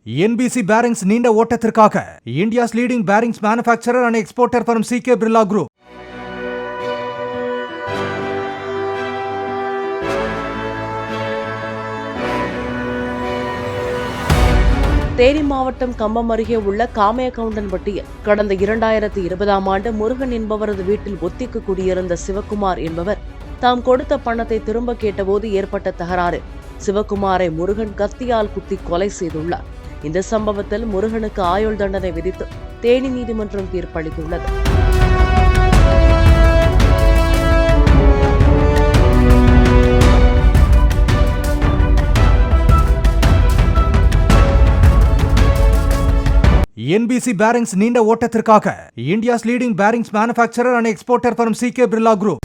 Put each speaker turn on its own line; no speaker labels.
NBC Bearings நீண்ட ஓட்டத்திற்காக India's leading bearings manufacturer and exporter from CK Birla Group.
Theni மாவட்டம் கம்பம் அருகே உள்ள காமையகவுண்டன்பட்டியில் கடந்த 2020ஆம் ஆண்டு முருகன் என்பவரது வீட்டில் ஒத்திக்கு குடியிருந்த சிவக்குமார் என்பவர் தாம் கொடுத்த பணத்தை திரும்ப கேட்டபோது ஏற்பட்ட தகராறு சிவக்குமாரை முருகன் கத்தியால் குத்தி கொலை செய்துள்ளார். இந்த சம்பவத்தில் முருகனுக்கு ஆயுள் தண்டனை விதித்து தேனி நீதிமன்றம் தீர்ப்பளித்துள்ளது.
NBC Bearings நீண்ட ஓட்டத்திற்காக India's leading bearings manufacturer and exporter from CK Birla Group.